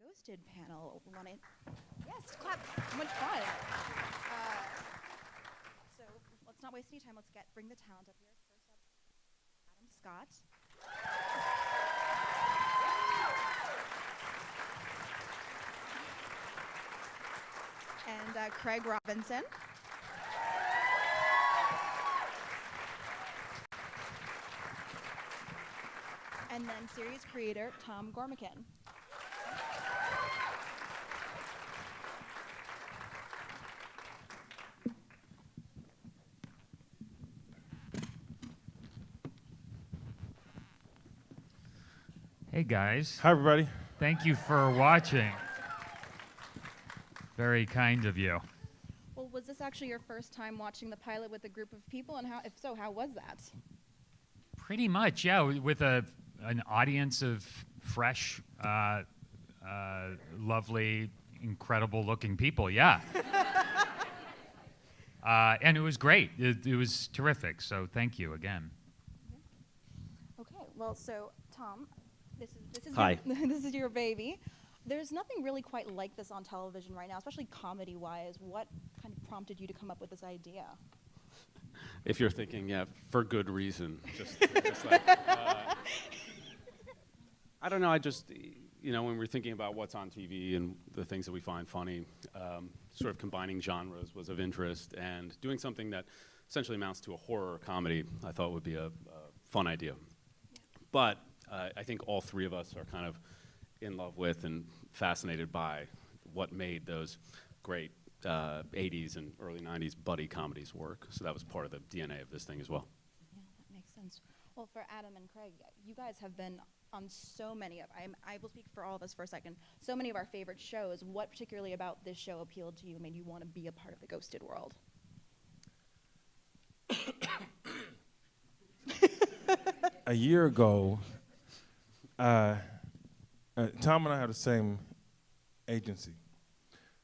Ghosted panel. Yes, clap. So much fun. So let's not waste any time. Let's bring the talent up here. First up, Adam Scott. And Craig Robinson. And then series creator Tom Gormican. Hey guys. Hi everybody. Thank you for watching. Very kind of you. Well, was this actually your first time watching the pilot with a group of people? And if so, how was that? Pretty much, yeah, with an audience of fresh, lovely, incredible looking people, yeah. And it was great. It was terrific, so thank you again. Okay, well, so Tom, this is Hi. This is your baby. There's nothing really quite like this on television right now, especially comedy-wise. What kind of prompted you to come up with this idea? If you're thinking, yeah, for good reason. Just like, I don't know, when we're thinking about what's on TV and the things that we find funny, sort of combining genres was of interest, and doing something that essentially amounts to a horror comedy, I thought would be a fun idea. But I think all three of us are kind of in love with and fascinated by what made those great 80s and early 90s buddy comedies work. So that was part of the DNA of this thing as well. Yeah, that makes sense. Well, for Adam and Craig, you guys have been on so many of, I will speak for all of us for a second, so many of our favorite shows. What particularly about this show appealed to you, made you want to be a part of the Ghosted world? A year ago, Tom and I had the same agency.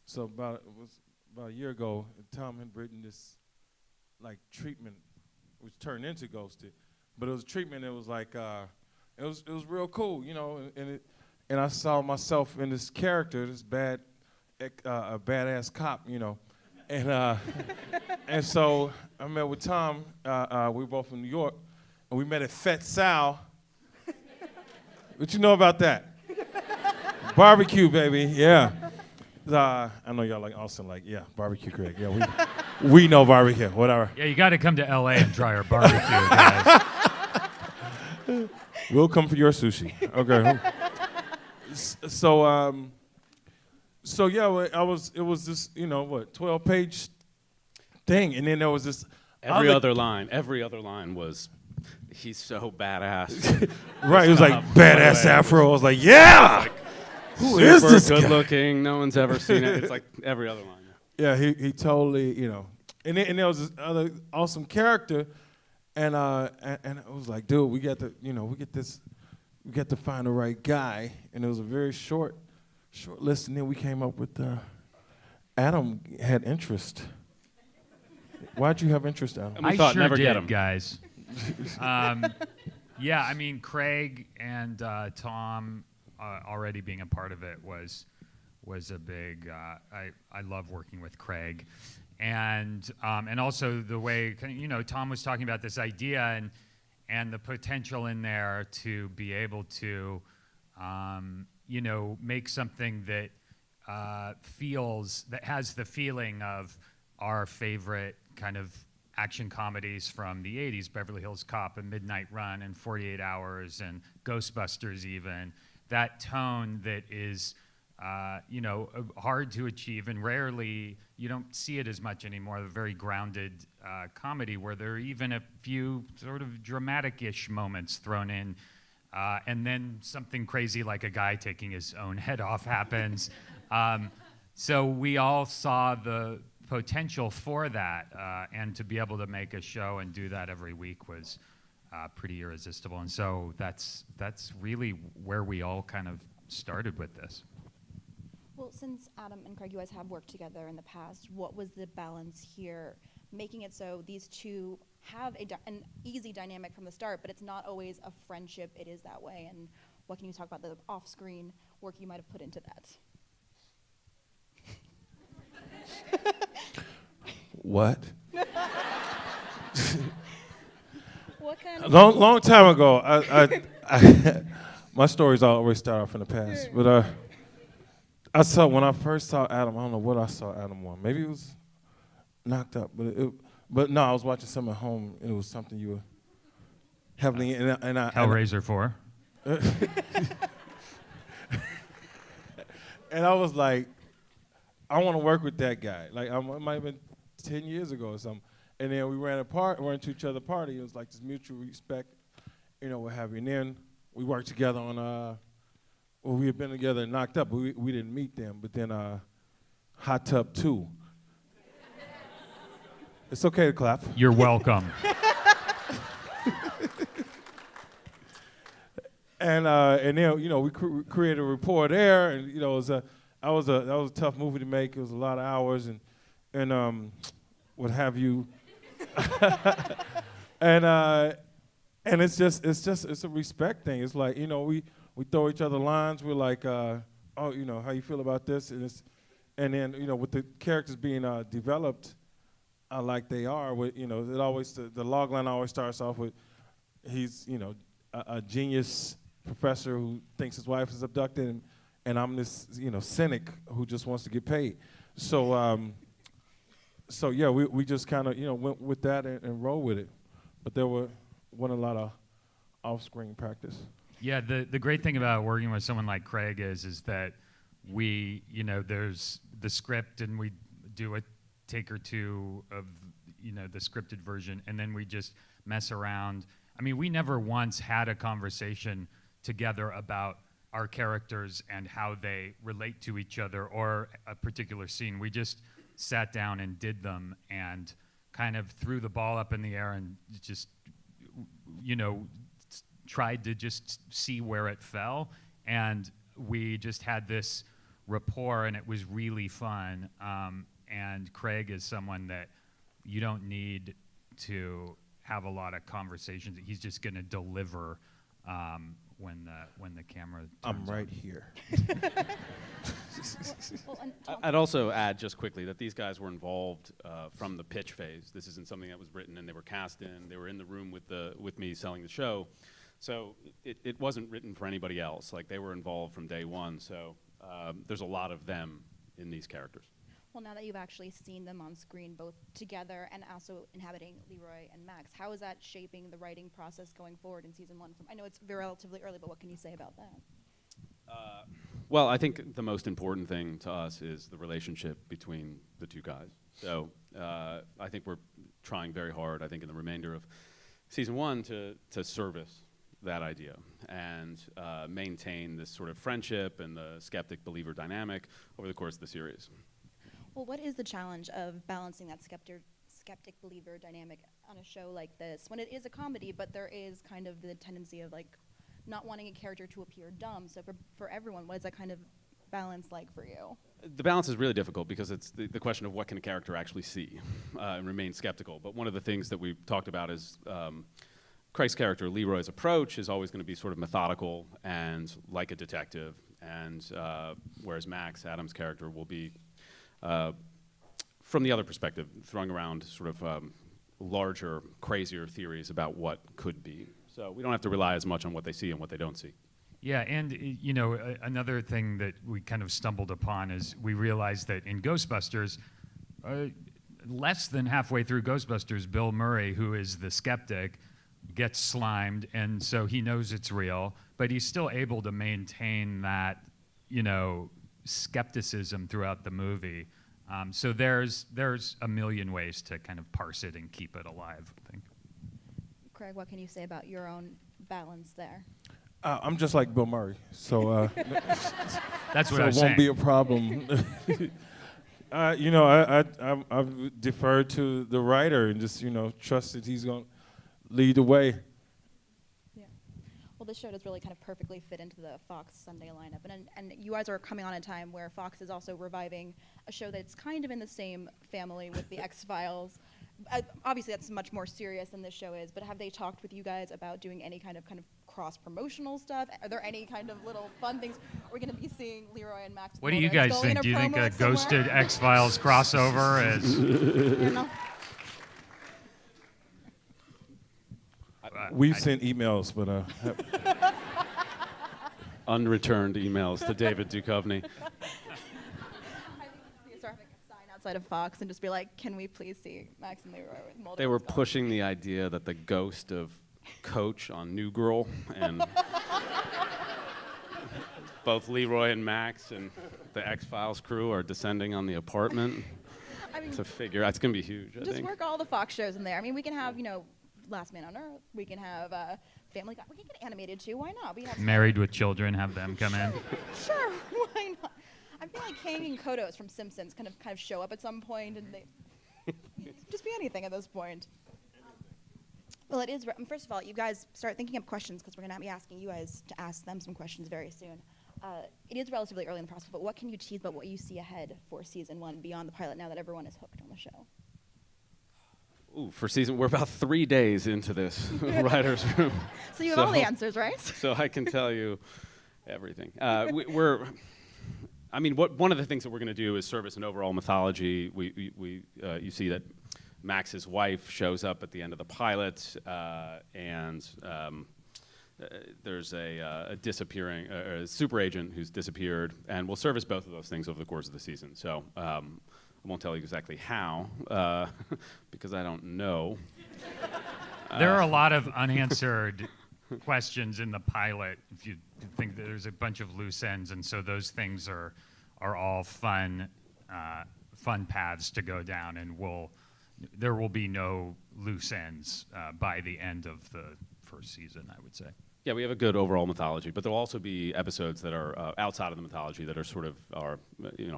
So it was about a year ago, Tom had written this like treatment, which turned into Ghosted, but it was a treatment that was like it was real cool, you know, and I saw myself in this character, this a badass cop, you know, and and so I met with Tom. We were both from New York, and we met at Fet Sal. What you know about that? Barbecue, baby, yeah. I know y'all like Austin, like, yeah, barbecue, Craig. Yeah, we know barbecue, whatever. Yeah, you got to come to LA and try our barbecue, guys. We'll come for your sushi. Okay. So yeah, it was this, 12-page thing, and then there was this Every other line was, he's so badass. right, it was like badass afro. I was like, yeah. Who is this Super guy? good looking. No one's ever seen it. It's like every other line. Yeah, he totally, and there was this other awesome character, and I was like, dude, we got to find the right guy, and it was a very short list, and then we came up with Adam had interest. Why'd you have interest, Adam? And we I thought sure never did, get him. guys. Yeah, I mean, Craig and Tom already being a part of it was a big. I love working with Craig, and also the way Tom was talking about this idea and the potential in there to be able to make something that has the feeling of our favorite kind of action comedies from the 80s, Beverly Hills Cop and Midnight Run and 48 Hours and Ghostbusters even. That tone that is, hard to achieve, and rarely, you don't see it as much anymore, the very grounded comedy where there are even a few sort of dramatic-ish moments thrown in, and then something crazy like a guy taking his own head off happens. So we all saw the potential for that, and to be able to make a show and do that every week was pretty irresistible. And so that's really where we all kind of started with this. Well, since Adam and Craig, you guys have worked together in the past, what was the balance here, making it so these two have an easy dynamic from the start, but it's not always a friendship, it is that way, and what can you talk about the off-screen work you might have put into that? What? What kind A of long time ago, my stories always start off in the past. But when I first saw Adam, I don't know what I saw Adam on. Maybe it was Knocked Up, but no, I was watching something at home, and it was something you were heavily and I Hellraiser 4. and I was like, I want to work with that guy. Like it might have been 10 years ago or something. And then we ran to each other's party. It was like this mutual respect, what have you. And then we worked together on, we had been together and Knocked Up, but we didn't meet them. But then Hot Tub 2. It's okay to clap. You're welcome. And then we created a rapport there, and that was a tough movie to make. It was a lot of hours and what have you. and it's a respect thing. It's like we throw each other lines. We're like, how you feel about this? And then with the characters being developed like they are, with it always the log line always starts off with he's a genius professor who thinks his wife is abducted, and I'm this cynic who just wants to get paid. So yeah, we just kind of went with that and rolled with it, but there wasn't a lot of off-screen practice. Yeah, the great thing about working with someone like Craig is that we there's the script and we do a take or two of the scripted version, and then we just mess around. I mean, we never once had a conversation together about our characters and how they relate to each other or a particular scene. We just sat down and did them and kind of threw the ball up in the air and just, tried to just see where it fell. And we just had this rapport, and it was really fun. And Craig is someone that you don't need to have a lot of conversations. He's just going to deliver when the camera turns I'm right on. here. I'd also add just quickly that these guys were involved from the pitch phase. This isn't something that was written and they were cast in. They were in the room with me selling the show. So it wasn't written for anybody else. Like, they were involved from day one. So there's a lot of them in these characters. Well, now that you've actually seen them on screen, both together and also inhabiting Leroy and Max, how is that shaping the writing process going forward in season 1? I know it's relatively early, but what can you say about that? Well, I think the most important thing to us is the relationship between the two guys. So I think we're trying very hard, I think, in the remainder of season 1 to service that idea and maintain this sort of friendship and the skeptic-believer dynamic over the course of the series. Well, what is the challenge of balancing that skeptic-believer dynamic on a show like this, when it is a comedy, but there is kind of the tendency of not wanting a character to appear dumb? So for everyone, what is that kind of balance like for you? The balance is really difficult because it's the question of what can a character actually see and remain skeptical. But one of the things that we've talked about is Craig's character, Leroy's approach, is always going to be sort of methodical and like a detective, and whereas Max, Adam's character, will be from the other perspective, throwing around sort of larger, crazier theories about what could be. So we don't have to rely as much on what they see and what they don't see. Yeah, and another thing that we kind of stumbled upon is we realized that in Ghostbusters, less than halfway through Ghostbusters, Bill Murray, who is the skeptic, gets slimed, and so he knows it's real, but he's still able to maintain that, skepticism throughout the movie. So there's a million ways to kind of parse it and keep it alive, I think. Craig, what can you say about your own balance there? I'm just like Bill Murray, so That's what so I it was won't saying. be a problem. I've deferred to the writer and just trust that he's going to lead the way. Yeah. Well, this show does really kind of perfectly fit into the Fox Sunday lineup, and you guys are coming on a time where Fox is also reviving a show that's kind of in the same family with the X-Files. Obviously, that's much more serious than this show is, but have they talked with you guys about doing any kind of cross-promotional stuff? Are there any kind of little fun things? Are we going to be seeing Leroy and Max? What do you guys think? Do you think a Ghosted X-Files crossover is... You know? We've sent emails, but Unreturned emails to David Duchovny. I think we start having a sign outside of Fox and just be like, can we please see Max and Leroy with multiple They were spells? pushing the idea that the ghost of Coach on New Girl and both Leroy and Max and the X-Files crew are descending on the apartment. I mean, To figure, that's gonna be huge. I just think. work all the Fox shows in there. I mean, we can have, Last Man on Earth. We can have Family Guy. We can get animated too. Why not? We have Married with Children, have them come in. Sure, why not? I feel like Kang and Kodos from Simpsons kind of show up at some point, and they just be anything at this point. Well, it is. First of all, you guys start thinking of questions because we're going to be asking you guys to ask them some questions very soon. It is relatively early in the process, but what can you tease about what you see ahead for season 1 beyond the pilot now that everyone is hooked on the show? Ooh, for season, we're about 3 days into this writer's room. So you have all the answers, right? So I can tell you everything. One of the things that we're going to do is service an overall mythology. You see that Max's wife shows up at the end of the pilot, and there's a disappearing a super agent who's disappeared, and we'll service both of those things over the course of the season. So I won't tell you exactly how, because I don't know. There are a lot of unanswered questions in the pilot. If you think that there's a bunch of loose ends, and so those things are all fun paths to go down, and there will be no loose ends by the end of the first season, I would say. Yeah, we have a good overall mythology, but there'll also be episodes that are outside of the mythology that are sort of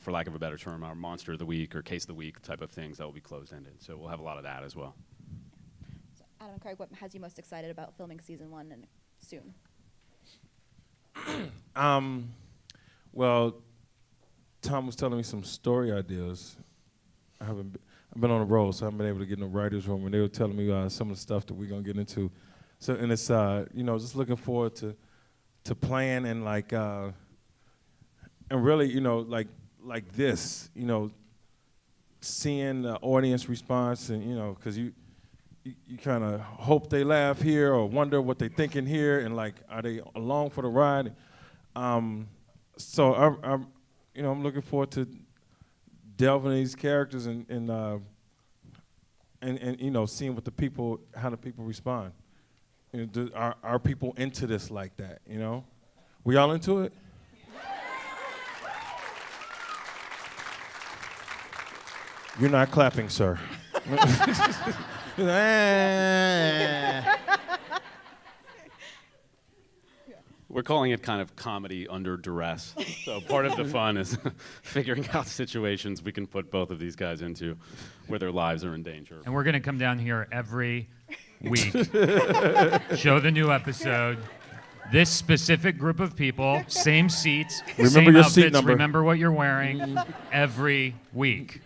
for lack of a better term, our monster of the week or case of the week type of things that will be closed-ended. So we'll have a lot of that as well. So Adam and Craig, what has you most excited about filming season 1 and soon? Well, Tom was telling me some story ideas. I've been on the road, so I haven't been able to get in the writer's room, and they were telling me some of the stuff that we're going to get into. So, and it's, just looking forward to playing and and really, like this, seeing the audience response and, because you kind of hope they laugh here or wonder what they're thinking here and are they along for the ride? So I'm looking forward to delving into these characters and seeing how the people respond. Are people into this like that, We all into it? You're not clapping, sir. We're calling it kind of comedy under duress. So part of the fun is figuring out situations we can put both of these guys into where their lives are in danger. And we're going to come down here every week, show the new episode. This specific group of people, same seats, remember same your outfits, seat number. Remember what you're wearing every week.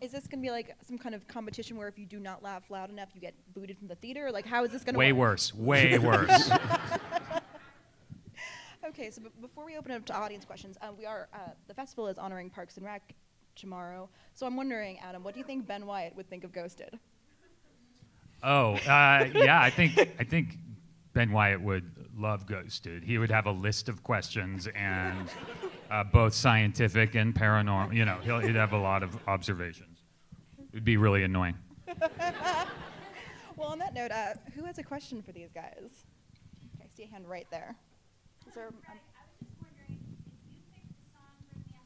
Is this going to be like some kind of competition where if you do not laugh loud enough, you get booted from the theater? Like, how is this going to Way work? worse, way worse. Okay, so before we open it up to audience questions, the festival is honoring Parks and Rec tomorrow. So I'm wondering, Adam, what do you think Ben Wyatt would think of Ghosted? Oh, yeah, I think Ben Wyatt would love Ghosted. He would have a list of questions and both scientific and paranormal. He'd have a lot of observations. It would be really annoying. Well, on that note, who has a question for these guys? Okay, I see a hand right there. Is there, I was just wondering if you picked the song Bring Me a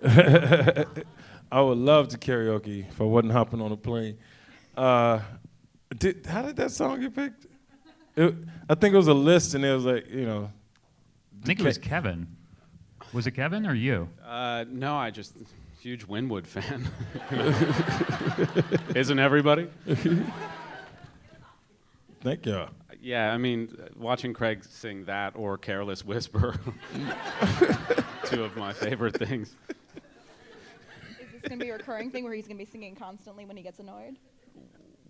Higher Love. I would love to karaoke if I wasn't hopping on a plane. How did that song get picked? I think it was a list, and it was like, I think it was Kevin. Was it Kevin or you? No, I just huge Winwood fan. Isn't everybody? Thank you. Yeah, I mean, watching Craig sing that or Careless Whisper, two of my favorite things. is this going to be a recurring thing where he's going to be singing constantly when he gets annoyed?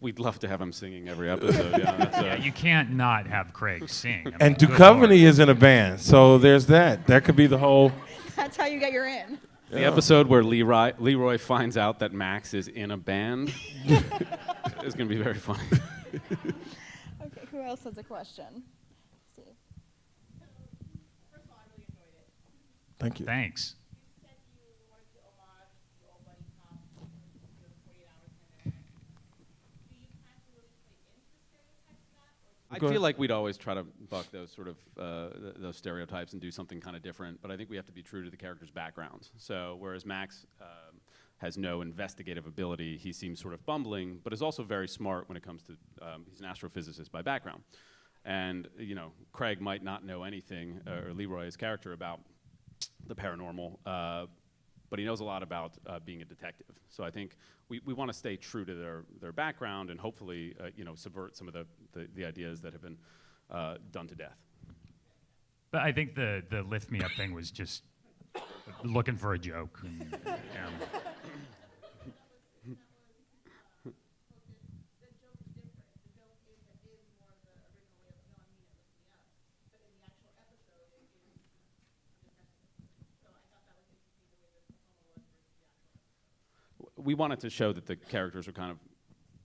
We'd love to have him singing every episode. Yeah, that's Yeah, you can't not have Craig sing. I mean, And good Duchovny Lord. is in a band, so there's that. That could be the whole. That's how you get your in. the episode where Leroy finds out that Max is in a band is going to be very funny. Okay, who else has a question? Let's see. Thank you. Thanks. I Go feel ahead. like we'd always try to buck those sort of those stereotypes and do something kind of different, but I think we have to be true to the character's background. So whereas Max has no investigative ability, he seems sort of bumbling, but is also very smart when it comes to, he's an astrophysicist by background. And, Craig might not know anything, or Leroy's character, about the paranormal, but he knows a lot about being a detective. So I think we want to stay true to their background and hopefully, subvert some of the ideas that have been done to death. But I think the lift me up thing was just looking for a joke. And, We wanted to show that the characters are kind of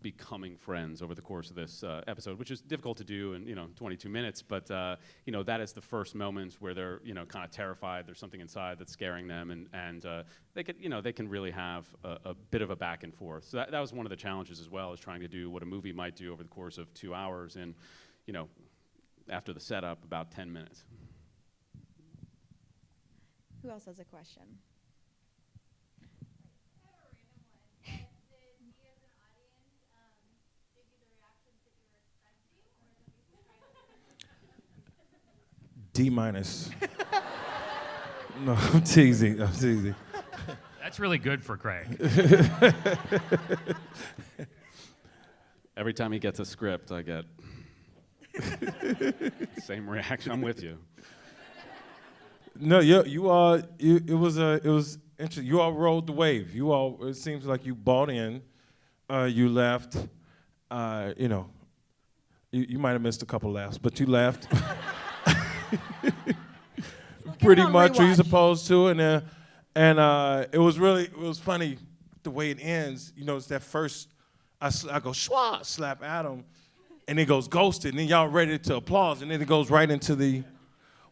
becoming friends over the course of this episode, which is difficult to do in 22 minutes. But that is the first moments where they're kind of terrified. There's something inside that's scaring them, and they can really have a bit of a back and forth. So that was one of the challenges as well, is trying to do what a movie might do over the course of 2 hours, and after the setup, about 10 minutes. Who else has a question? D minus. No, I'm teasing. that's really good for Craig. Every time he gets a script, I get same reaction. I'm with you. No, you all. It was interesting. You all rode the wave. You all. It seems like you bought in. You left. You might have missed a couple laughs, but you left. Pretty on much, were you rewatch. supposed to, and it was funny the way it ends. It's that first. I go schwa, slap Adam, and it goes ghosted, and then y'all ready to applause, and then it goes right into the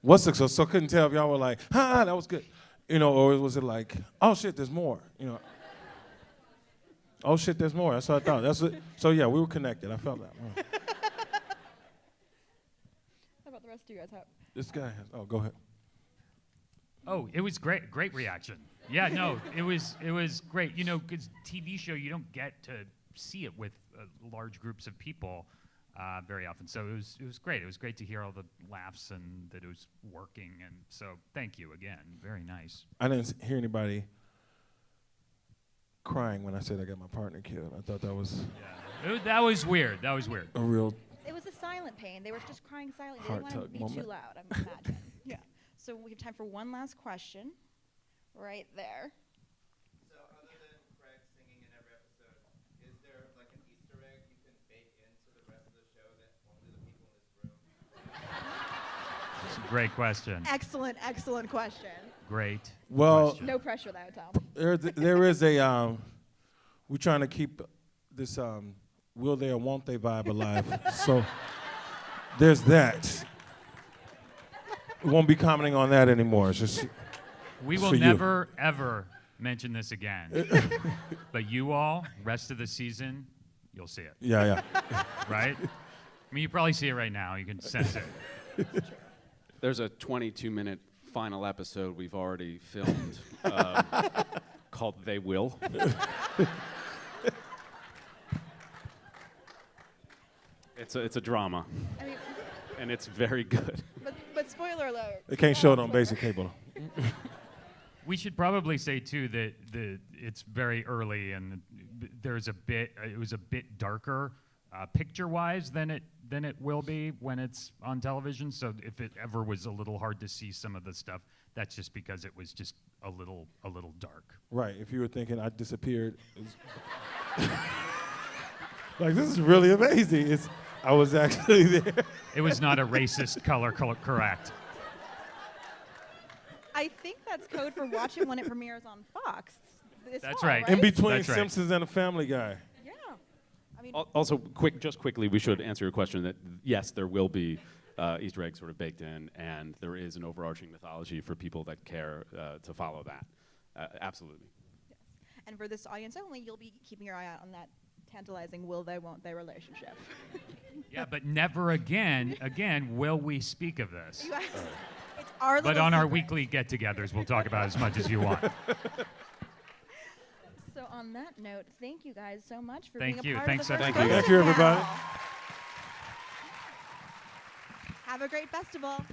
what's it? So I couldn't tell if y'all were like, ha, that was good, or was it like, oh shit, there's more, oh shit, there's more. That's what I thought. That's it. So yeah, we were connected. I felt that. Oh. How about the rest of you guys have? This guy has. Oh, go ahead. Oh, it was great reaction. Yeah, no, it was great. Because TV show, you don't get to see it with large groups of people very often. So it was great. It was great to hear all the laughs and that it was working. And so thank you again. Very nice. I didn't hear anybody crying when I said I got my partner killed. I thought that was That was weird. That was weird. a real. It was a silent pain. They were just crying silently. They Heart didn't want tug to be moment. too loud, I imagine. Yeah. So we have time for one last question. Right there. So other than Craig singing in every episode, is there like an Easter egg you can bake into the rest of the show that only the people in this room? It's a great question. Excellent question. Great. Well, question. No pressure there, Tom. there is a. We're trying to keep this will they or won't they vibe alive. So there's that. We won't be commenting on that anymore. It's just. We will for you. never, ever mention this again. But you all, rest of the season, you'll see it, Yeah. right? I mean, you probably see it right now. You can sense it. There's a 22-minute final episode we've already filmed called They Will. It's a drama, I mean, and it's very good. but spoiler alert. They can't show it on basic cable. We should probably say too that it's very early and there's it was a bit darker picture-wise than it will be when it's on television. So if it ever was a little hard to see some of the stuff, that's just because it was just a little dark. Right. If you were thinking I disappeared. Like, this is really amazing. I was actually there. It was not a racist color correct. I think that's code for watching when it premieres on Fox. This That's fall, right. In between That's right. Simpsons and a Family Guy. Yeah. I mean, Also, quickly, we should answer your question that yes, there will be Easter eggs sort of baked in, and there is an overarching mythology for people that care to follow that. Absolutely. yes. And for this audience only, you'll be keeping your eye out on that tantalizing will they, won't they relationship. Yeah, but never again will we speak of this. You guys, it's our But little on our secret. weekly get-togethers, we'll talk about as much as you want. So on that note, thank you guys so much for Thank being you. a part Thanks, of the first everybody. Thank you, Roasted everybody. Panel. Have a great festival.